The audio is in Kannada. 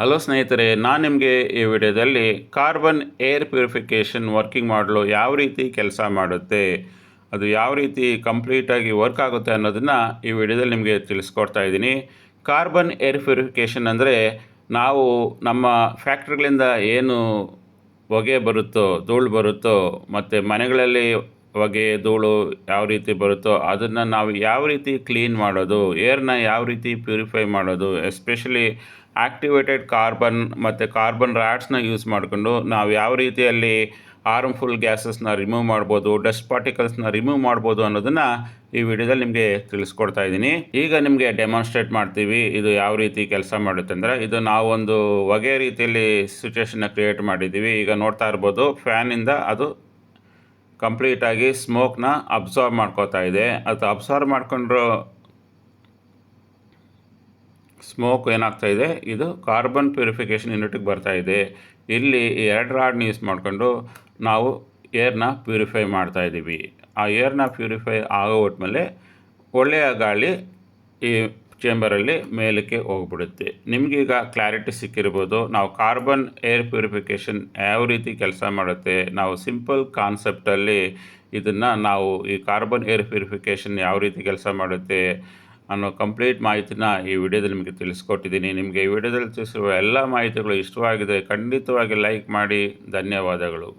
ಹಲೋ ಸ್ನೇಹಿತರೆ, ನಾನು ನಿಮಗೆ ಈ ವಿಡಿಯೋದಲ್ಲಿ ಕಾರ್ಬನ್ ಏರ್ ಪ್ಯೂರಿಫಿಕೇಷನ್ ವರ್ಕಿಂಗ್ ಮಾಡಲು ಯಾವ ರೀತಿ ಕೆಲಸ ಮಾಡುತ್ತೆ, ಅದು ಯಾವ ರೀತಿ ಕಂಪ್ಲೀಟಾಗಿ ವರ್ಕ್ ಆಗುತ್ತೆ ಅನ್ನೋದನ್ನು ಈ ವಿಡಿಯೋದಲ್ಲಿ ನಿಮಗೆ ತಿಳಿಸ್ಕೊಡ್ತಾ ಇದ್ದೀನಿ. ಕಾರ್ಬನ್ ಏರ್ ಪ್ಯೂರಿಫಿಕೇಷನ್ ಅಂದರೆ ನಾವು ನಮ್ಮ ಫ್ಯಾಕ್ಟ್ರಿಗಳಿಂದ ಏನು ಹೊಗೆ ಬರುತ್ತೋ, ಧೂಳು ಬರುತ್ತೋ, ಮತ್ತು ಮನೆಗಳಲ್ಲಿ ಹೊಗೆ ಧೂಳು ಯಾವ ರೀತಿ ಬರುತ್ತೋ ಅದನ್ನು ನಾವು ಯಾವ ರೀತಿ ಕ್ಲೀನ್ ಮಾಡೋದು, ಏರ್ನ ಯಾವ ರೀತಿ ಪ್ಯೂರಿಫೈ ಮಾಡೋದು, ಎಸ್ಪೆಷಲಿ ಆ್ಯಕ್ಟಿವೇಟೆಡ್ ಕಾರ್ಬನ್ ಮತ್ತು ಕಾರ್ಬನ್ ರ್ಯಾಟ್ಸ್ನ ಯೂಸ್ ಮಾಡಿಕೊಂಡು ನಾವು ಯಾವ ರೀತಿಯಲ್ಲಿ ಹಾರ್ಮ್ಫುಲ್ ಗ್ಯಾಸಸ್ನ ರಿಮೂವ್ ಮಾಡ್ಬೋದು, ಡಸ್ಟ್ ಪಾರ್ಟಿಕಲ್ಸ್ನ ರಿಮೂವ್ ಮಾಡ್ಬೋದು ಅನ್ನೋದನ್ನು ಈ ವಿಡಿಯೋದಲ್ಲಿ ನಿಮಗೆ ತಿಳಿಸ್ಕೊಡ್ತಾ ಇದ್ದೀನಿ. ಈಗ ನಿಮಗೆ ಡೆಮಾನ್ಸ್ಟ್ರೇಟ್ ಮಾಡ್ತೀವಿ ಇದು ಯಾವ ರೀತಿ ಕೆಲಸ ಮಾಡುತ್ತೆ ಅಂದರೆ, ಇದು ನಾವೊಂದು ಹೊಗೆ ರೀತಿಯಲ್ಲಿ ಸಿಚುವೇಷನ್ನ ಕ್ರಿಯೇಟ್ ಮಾಡಿದ್ದೀವಿ. ಈಗ ನೋಡ್ತಾ ಇರ್ಬೋದು, ಫ್ಯಾನಿಂದ ಅದು ಕಂಪ್ಲೀಟಾಗಿ ಸ್ಮೋಕ್ನ ಅಬ್ಸಾರ್ಬ್ ಮಾಡ್ಕೋತಾ ಇದೆ. ಅದು ಅಬ್ಸಾರ್ಬ್ ಮಾಡ್ಕೊಂಡ್ರು ಸ್ಮೋಕ್ ಏನಾಗ್ತಾ ಇದೆ, ಇದು ಕಾರ್ಬನ್ ಪ್ಯೂರಿಫಿಕೇಷನ್ ಯೂನಿಟಿಗೆ ಬರ್ತಾ ಇದೆ. ಇಲ್ಲಿ ಎರಡು ರಾಡ್ನ ಯೂಸ್ ಮಾಡಿಕೊಂಡು ನಾವು ಏರ್ನ ಪ್ಯೂರಿಫೈ ಮಾಡ್ತಾ ಇದ್ದೀವಿ. ಆ ಏರ್ನ ಪ್ಯೂರಿಫೈ ಆಗೋ ಹೊಟ್ಮೇಲೆ ಒಳ್ಳೆಯ ಗಾಳಿ ಈ ಚೇಂಬರಲ್ಲಿ ಮೇಲಕ್ಕೆ ಹೋಗ್ಬಿಡುತ್ತೆ. ನಿಮಗೀಗ ಕ್ಲಾರಿಟಿ ಸಿಕ್ಕಿರ್ಬೋದು ನಾವು ಕಾರ್ಬನ್ ಏರ್ ಪ್ಯೂರಿಫಿಕೇಷನ್ ಯಾವ ರೀತಿ ಕೆಲಸ ಮಾಡುತ್ತೆ. ನಾವು ಸಿಂಪಲ್ ಕಾನ್ಸೆಪ್ಟಲ್ಲಿ ಇದನ್ನು ನಾವು ಈ ಕಾರ್ಬನ್ ಏರ್ ಪ್ಯೂರಿಫಿಕೇಷನ್ ಯಾವ ರೀತಿ ಕೆಲಸ ಮಾಡುತ್ತೆ ಅನ್ನೋ ಕಂಪ್ಲೀಟ್ ಮಾಹಿತಿನ ಈ ವಿಡಿಯೋದಲ್ಲಿ ನಿಮಗೆ ತಿಳಿಸ್ಕೊಟ್ಟಿದ್ದೀನಿ. ನಿಮಗೆ ಈ ವಿಡಿಯೋದಲ್ಲಿ ತಿಳಿಸಿರುವ ಎಲ್ಲ ಮಾಹಿತಿಗಳು ಇಷ್ಟವಾಗಿದೆ ಖಂಡಿತವಾಗಿ ಲೈಕ್ ಮಾಡಿ. ಧನ್ಯವಾದಗಳು.